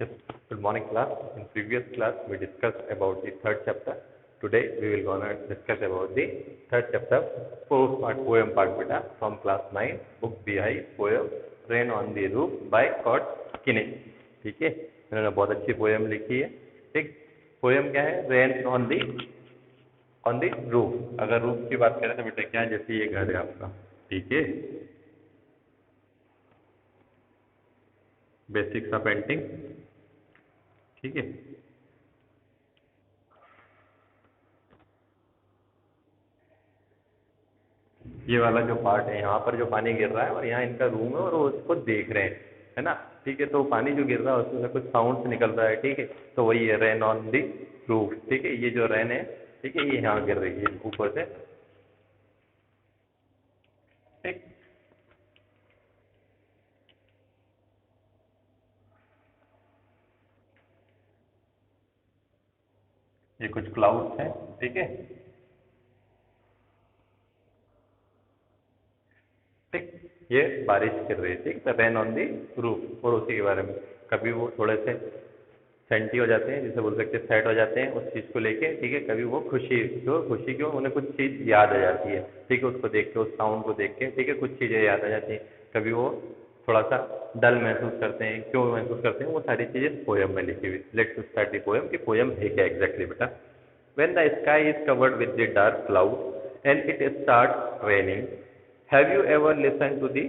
Yes, good morning class. In previous class we discussed about the third chapter. Today we will gonna discuss about the third chapter, poem part beta from class 9, book BI poem Rain on the Roof by Kurt Kinney. ठीक है, इन्होंने बहुत अच्छी poem लिखी है. ठीक, poem क्या है? Rain on the roof. अगर रूफ की बात करें तो बेटा क्या, जैसे ये घर है आपका, ठीक है, बेसिक्स ऑफ पेंटिंग, ठीक है. ये वाला जो पार्ट है, यहाँ पर जो पानी गिर रहा है और यहाँ इनका रूम है और वो उसको देख रहे हैं, है ना. ठीक है, तो पानी जो गिर रहा है उसमें कुछ साउंड निकल रहा है, ठीक है. तो वही है रेन ऑन दी रूफ. ठीक है, ये जो रेन है, ठीक है, ये यहाँ गिर रही है ऊपर से. ठीक, ये कुछ क्लाउड्स हैं, ठीक है. ठीक, ये बारिश गिर रही है, ठीक. The rain on the roof. और उसी के बारे में कभी वो थोड़े से सेंटी हो जाते हैं, जिसे बोल सकते हैं सैड हो जाते हैं उस चीज़ को लेके, ठीक है. कभी वो खुशी क्यों, उन्हें कुछ चीज़ याद आ जाती है, ठीक है, उसको देख के, उस साउंड को देख के, ठीक है, कुछ चीज़ें याद आ जाती हैं. कभी वो थोड़ा सा डल महसूस करते हैं, क्यों महसूस करते हैं, वो सारी चीज़ें पोएम में लिखी हुई. Let's start the poem. कि पोएम है क्या एग्जैक्टली बेटा. When the sky is covered with the dark cloud and it starts raining, have you ever listened to the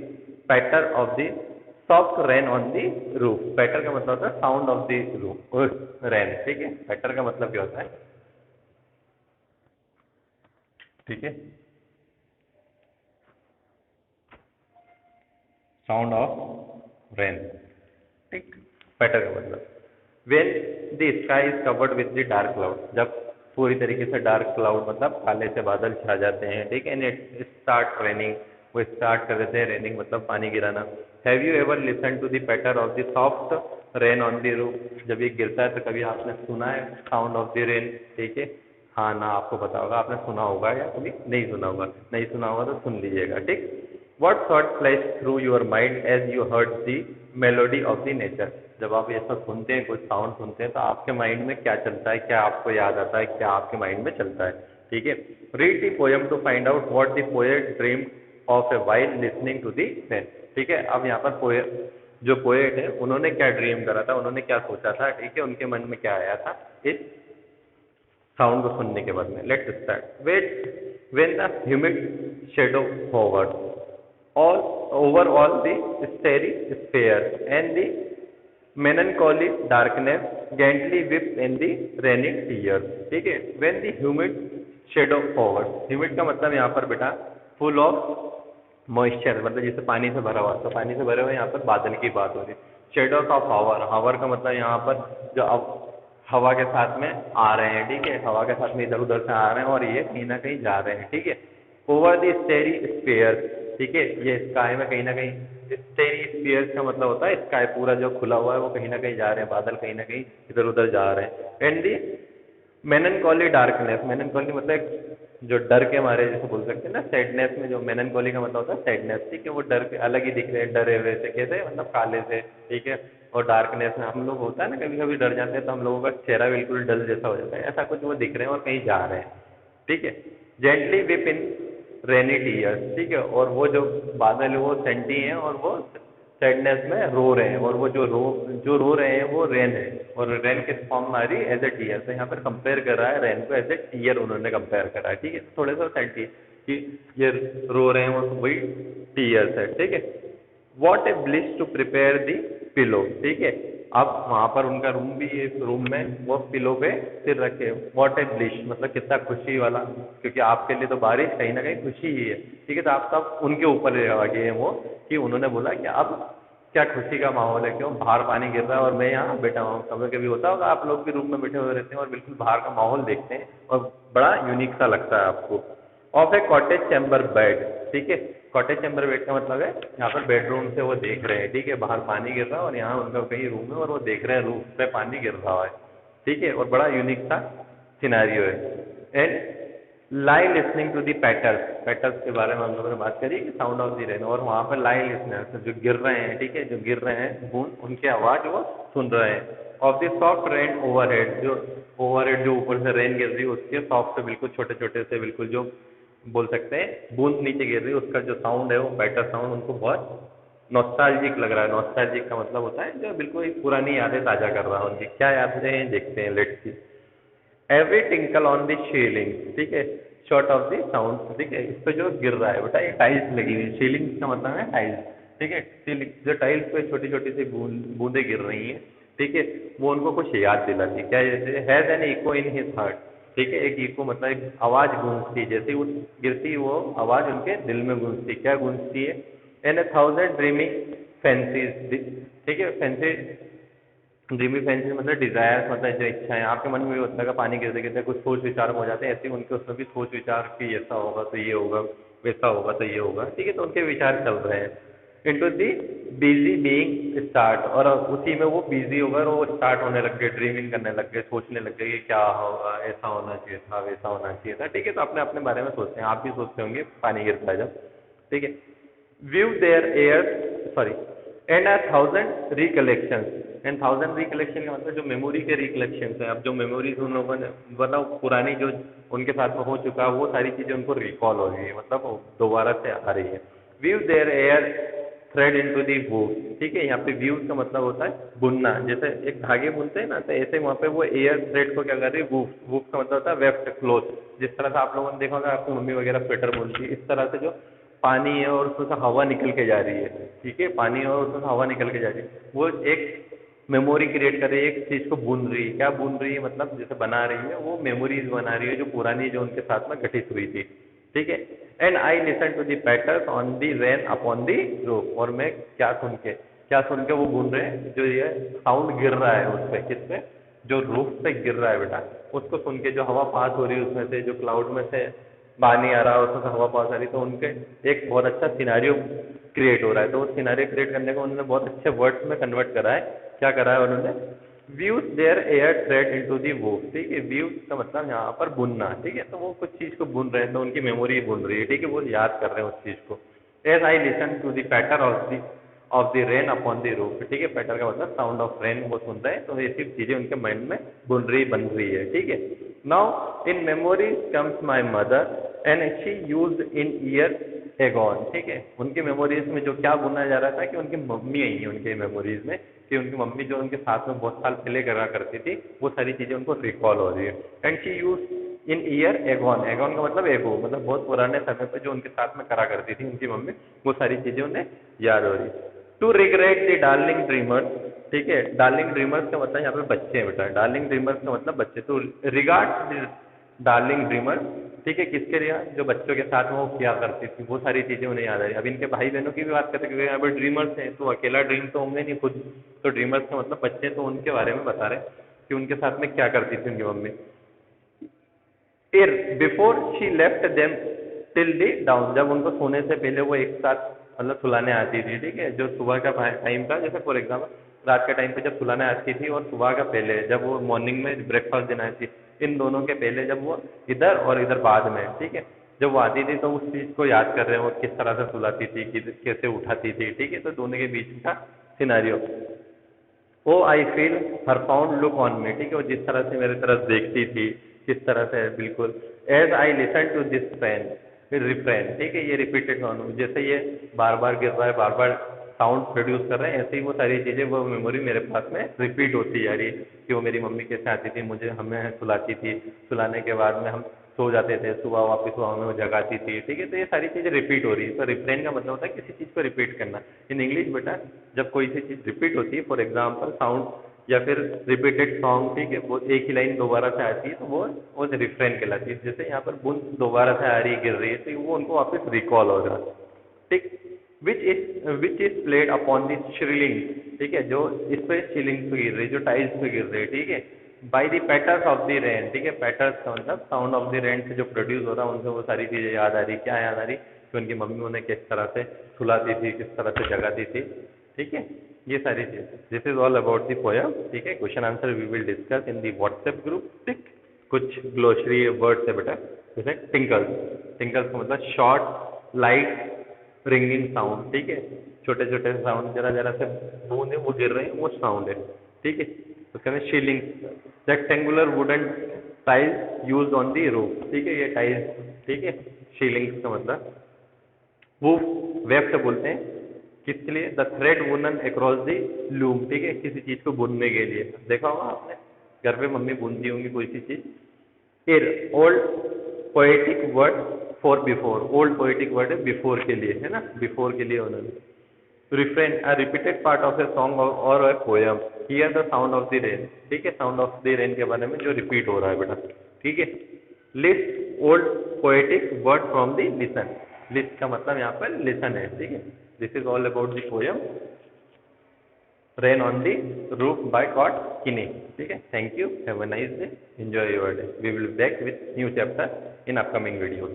patter of the soft rain on the roof? Patter का मतलब होता है sound of the roof, rain. ठीक है, patter का मतलब क्या होता है, ठीक है, साउंड ऑफ रेन. ठीक, patter का मतलब when the sky is covered with the dark cloud, जब पूरी तरीके से डार्क क्लाउड मतलब काले से बादल छा जाते हैं, ठीक है. एंड इट स्टार्ट रेनिंग, वो स्टार्ट कर देते हैं रेनिंग मतलब पानी गिराना. Have you ever listen to the patter of the soft rain on the roof. जब ये गिरता है तो कभी आपने सुना है साउंड ऑफ द रेन, ठीक है. हाँ ना, आपको पता होगा, आपने सुना होगा या कभी नहीं सुना होगा. नहीं सुना होगा तो सुन लीजिएगा, ठीक. What thought flashed through your mind as you heard the melody of the nature? जब आप ये सब सुनते हैं, कुछ साउंड सुनते हैं, तो आपके माइंड में क्या चलता है, क्या आपको याद आता है, क्या आपके माइंड में चलता है, ठीक है. Read the poem to find out what the poet dreamed of a while listening to the rain. ठीक है, अब यहाँ पर जो पोएट है उन्होंने क्या ड्रीम करा था, उन्होंने क्या सोचा था, ठीक है, उनके मन में क्या आया था इस साउंड को सुनने के बाद में. Let's start. When the humid shadow hovers over all the starry sphere and the melancholy darkness gently weeps in the raining tears. ठीक है, when the humid shadow hovers, humid का मतलब यहाँ पर बेटा full of moisture, मतलब जैसे पानी से भरा हुआ, तो पानी से भरे हुए यहाँ पर बादल की बात हो रही. शेडोज ऑफ हावर, हावर का मतलब यहाँ पर जो अब हवा के साथ में आ रहे हैं, ठीक है, हवा के साथ में इधर उधर से आ रहे हैं और ये कहीं ना कहीं जा रहे हैं, ठीक है. ओवर द स्टेरी स्फीयर, ठीक है, ये स्काई में कहीं ना कहीं, स्टेरी स्फीयर का मतलब होता है स्काई पूरा जो खुला हुआ है वो कहीं ना कहीं जा रहे हैं, बादल कहीं ना कहीं इधर उधर जा रहे हैं. And the melancholy darkness, melancholy मतलब जो डर के मारे, जैसे बोल सकते हैं ना, सैडनेस में जो मेलनकॉली का मतलब होता है सैडनेस, ठीक है, वो डर के अलग ही दिख रहे हैं, डरे हुए से कैसे, मतलब काले से, ठीक है. और डार्कनेस में हम लोग होता है ना, कभी कभी डर जाते हैं तो हम लोगों का चेहरा बिल्कुल डल जैसा हो जाता है, ऐसा कुछ वो दिख रहे हैं और कहीं जा रहे हैं, ठीक है. जेंटली विप इन रेनी टीयर्स, ठीक है, और वो जो बादल है वो सेंटी हैं और वो सैडनेस में रो रहे हैं, और वो जो रो रहे हैं वो रेन है, और रेन किस फॉर्म में आ रही है, एज ए टीयर. तो यहाँ पर कंपेयर कर रहा है रेन को एज ए टीयर, उन्होंने कंपेयर करा है, ठीक है. थोड़े सा सेंटी कि ये रो रहे हैं वो वही टीयर्स है, ठीक है. What a bliss to prepare the pillow, ठीक है. अब वहां पर उनका रूम भी है, रूम में वो पिलो पे सिर रखे. वॉट ए ब्लिश मतलब कितना खुशी वाला, क्योंकि आपके लिए तो बारिश कहीं ना कहीं खुशी ही है, ठीक है. तो आप सब उनके ऊपर लगा गए हैं वो, कि उन्होंने बोला कि अब क्या खुशी का माहौल है, क्यों बाहर पानी गिर रहा है और मैं यहाँ बैठा हूँ. कभी कभी होता होगा आप लोग भी रूम में बैठे हुए रहते हैं और बिल्कुल बाहर का माहौल देखते हैं और बड़ा यूनिक सा लगता है आपको. Of A cottage chamber bed, ठीक है. कॉटेज चैम्बर बेड का मतलब है यहाँ पर बेडरूम से वो देख रहे हैं, ठीक है, बाहर पानी गिर रहा है और यहाँ उनका कहीं रूम है और वो देख रहे हैं रूफ पे पानी गिर रहा है, ठीक है, और बड़ा यूनिक सा सिनेरियो है. And lie listening to the patters, patters के बारे में हम लोगों ने बात करी कि साउंड ऑफ दी रेन, और वहाँ पर लाई लिसनर जो गिर रहे हैं, ठीक है, जो गिर रहे हैं बूंद, उनकी आवाज़ वो सुन रहे हैं। Of the soft rain overhead, जो ओवरहेड जो ऊपर से रेन गिर रही है उसके सॉफ्ट से बिल्कुल छोटे छोटे से बिल्कुल जो बोल सकते हैं बूंद नीचे गिर रही है, उसका जो साउंड है वो पैटर साउंड उनको बहुत नॉस्टैल्जिक लग रहा है। नॉस्टैल्जिक का मतलब होता है जो बिल्कुल एक पुरानी यादें ताज़ा कर रहा है उनकी। क्या यादें हैं देखते हैं, let's see. Every tinkle on the shilling, ठीक है, शॉर्ट ऑफ द साउंड, ठीक है, इस पे जो गिर रहा है बेटा ये टाइल्स लगी हुई है, शीलिंग का मतलब है टाइल्स, ठीक है, सीलिंग जो टाइल्स पे छोटी छोटी सी बूंदें गिर रही हैं, ठीक है, वो उनको कुछ याद दिलाती है। क्या जैसे has an echo in his heart, ठीक है, एक इको मतलब एक आवाज गूंजती, जैसे वो गिरती वो आवाज उनके दिल में गूंजती। क्या गूंजती है? An a thousand dreaming fancies, ठीक है, फैंसी ड्रीमी फैंसी मतलब डिजायर, मतलब जो इच्छाएं आपके मन में भी होता है कि पानी गिरते गिरते कुछ सोच विचार हो जाते हैं, ऐसे ही उनके उसमें भी सोच विचार कि ऐसा होगा तो ये होगा, वैसा होगा तो ये होगा, ठीक है, तो उनके विचार चल रहे हैं। Into the busy being start, और उसी में वो बिजी हो गए और वो स्टार्ट होने लग गए, ड्रीमिंग करने लग गए, सोचने लग गए कि क्या होगा, ऐसा होना चाहिए था, वैसा होना चाहिए था, ठीक है, तो अपने अपने बारे में सोचते हैं। आप भी सोचते होंगे पानी गिरता है जब, ठीक है। View their air, sorry, and a thousand recollection, and thousand recollection का मतलब जो मेमोरी के रिकलेक्शन है, अब जो मेमोरीज उन लोगों ने मतलब पुरानी जो उनके साथ में हो चुका है वो सारी चीजें उनको रिकॉल हो रही है, मतलब वो दोबारा से आ रही है। View their air thread into the woof, ठीक है, यहाँ पे व्यूज का मतलब होता है बुनना, जैसे एक धागे बुनते हैं ना, तो ऐसे वहाँ पे वो एयर थ्रेड को क्या कर रही है, वूव, वूव का मतलब होता है वेफ्ट क्लोथ, जिस तरह से आप लोगों ने देखा होगा आपकी मम्मी वगैरह स्वेटर बुनती है, इस तरह से जो पानी है और उसमें से हवा निकल के जा रही है, ठीक है, पानी है और उसमें से हवा निकल के जा रही है, वो एक मेमोरी क्रिएट कर रही है, एक चीज को बुन रही है। क्या बुन रही है? मतलब जैसे बना रही है, वो मेमोरीज बना रही है जो पुरानी जो उनके साथ में घटित हुई थी, ठीक है। And I listen to the patters on the rain upon the roof, और मैं क्या सुन के वो बुन रहे हैं, जो ये साउंड गिर रहा है उस पे, किस पे, जो रूफ पे गिर रहा है बेटा, उसको सुन के जो हवा पास हो रही है उसमें से, जो क्लाउड में से पानी आ रहा है उसमें से हवा पास आ रही, तो उनके एक बहुत अच्छा सिनारियो क्रिएट हो रहा है। तो उस सिनारियो क्रिएट करने को उन्होंने बहुत अच्छे वर्ड्स में कन्वर्ट करा है। क्या करा है उन्होंने? Views their air thread into the woof, ठीक है, व्यूज का मतलब यहाँ पर बुनना, ठीक है, तो वो कुछ चीज को बुन रहे हैं, तो उनकी मेमोरी बुन रही है, ठीक है, वो याद कर रहे हैं उस चीज को। As I listen to the patter of the rain upon the roof, ठीक है, पैटर का मतलब साउंड ऑफ रेन वो सुन रहे हैं, तो ये सिर्फ चीजें उनके माइंड में बुन रही बन रही है, ठीक है। Now in memory comes my mother and she use in year Aegon, ठीक है, उनकी मेमोरीज में जो क्या बुना जा रहा था कि उनकी मम्मी आई है उनके मेमोरीज में, कि उनकी मम्मी जो उनके साथ में बहुत साल पहले करा करती थी, वो सारी चीजें उनको रिकॉल हो रही है। And she use in year Aegon, Aegon का मतलब एगो, मतलब बहुत पुराने समय पर जो उनके साथ में करा करती थी उनकी मम्मी, वो सारी चीजें उन्हें याद हो रही है। To regret the darling dreamers, ठीक है, डार्लिंग ड्रीमर्स का मतलब यहाँ पे बच्चे हैं बेटा, डार्लिंग ड्रीमर्स का मतलब बच्चे, तो रिगार्ड डार्लिंग ड्रीमर, ठीक है, किसके लिए? जो बच्चों के साथ में वो किया करती थी, वो सारी चीजें उन्हें याद आ रही। अब इनके भाई बहनों की भी बात करते हैं, क्योंकि यहाँ पर ड्रीमर्स हैं, तो अकेला ड्रीम तो होंगे नहीं खुद, तो ड्रीमर्स का मतलब बच्चे, तो उनके बारे में बता रहे कि उनके साथ में क्या करती थी उनकी मम्मी। फिर before she left them till the down, जब उनको सोने से पहले वो एक साथ मतलब सुलाने आती थी, ठीक है, जो सुबह का टाइम था, जैसे फॉर एग्जाम्पल रात के टाइम पे जब सुलाने आती थी, और सुबह का पहले जब वो मॉर्निंग में ब्रेकफास्ट देना आती थी, इन दोनों के पहले जब वो इधर और इधर बाद में, ठीक है, जब वो आती थी तो उस चीज को याद कर रहे हैं वो किस तरह से सुलाती थी, कैसे उठाती थी, ठीक है, तो दोनों के बीच का scenario. O I feel her fond look on me, ठीक है, वो जिस तरह से मेरे तरफ देखती थी, किस तरह से, बिल्कुल। As I listen to this pain, फिर रिफ्रेन, ठीक है, ये रिपीटेड साउंड, जैसे ये बार बार गिर रहा है, बार बार साउंड प्रोड्यूस कर रहे हैं, ऐसे ही वो सारी चीजें, वो मेमोरी मेरे पास में रिपीट होती जा रही है कि वो मेरी मम्मी कैसे आती थी, मुझे हमें सुलाती थी, सुलाने के बाद में हम सो जाते थे, सुबह वापस वो हमें वो जगाती थी, ठीक है, तो ये सारी चीजें रिपीट हो रही है। तो रिफ्रेन का मतलब होता है किसी चीज को रिपीट करना। इन इंग्लिश बेटा जब कोई सी चीज रिपीट होती है, फॉर एग्जाम्पल साउंड या फिर रिपीटेड सॉन्ग, ठीक है, वो एक ही लाइन दोबारा से आती है, तो वो रिफ्रेन कहलाती है। जैसे यहाँ पर बूंद दोबारा से आ रही गिर रही है, तो वो उनको वापस रिकॉल हो रहा है, ठीक। Which is played upon the शिलिंग, ठीक है, जो इस पे शिलिंग पे गिर रही है, जो टाइल्स पे गिर रही है, ठीक है, by the patters of the rain, ठीक है, पैटर्स का मतलब साउंड ऑफ द रेन से जो प्रोड्यूस हो रहा है, उनसे वो सारी चीजें याद आ रही। क्या याद आ रही? कि उनकी मम्मी उन्हें किस तरह से सुलाती थी, किस तरह से जगाती थी, ठीक है, ये सारी चीज। This is all about the poem, ठीक है, question answer we will discuss in the WhatsApp group, ठीक। कुछ ग्लोसरी वर्ड्स है बेटा। जैसे टिंकल्स, टिंकल्स का मतलब शॉर्ट लाइट रिंगिंग साउंड, ठीक है, छोटे छोटे साउंड, जरा जरा से बूंदे वो गिर रहे हैं, वो साउंड है, ठीक है। तो कहते हैं shilling, rectangular wooden tiles use on the roof, ठीक है, ये टाइल्स, ठीक है, शीलिंग्स का मतलब। वो वेफ्ट बोलते हैं किसके लिए, the thread woven across the loom, ठीक है, किसी चीज को बुनने के लिए। देखा होगा आपने घर पे मम्मी बुनती होंगी कोई सी चीज। फिर old poetic word for before, old poetic word है बिफोर के लिए, है ना, बिफोर के लिए उन्होंने। Refrain, a repeated part of a song or a poem, hear the sound of the rain, ठीक है, साउंड ऑफ द रेन के बारे में जो रिपीट हो रहा है बेटा, ठीक है। List old poetic word from the listen, list का मतलब यहाँ पर लिसन है, ठीक है। This is all about the poem rain on the roof by Coates Kinney, ठीक है। Thank you, have a nice day, enjoy your day, we will back with new chapter in upcoming videos.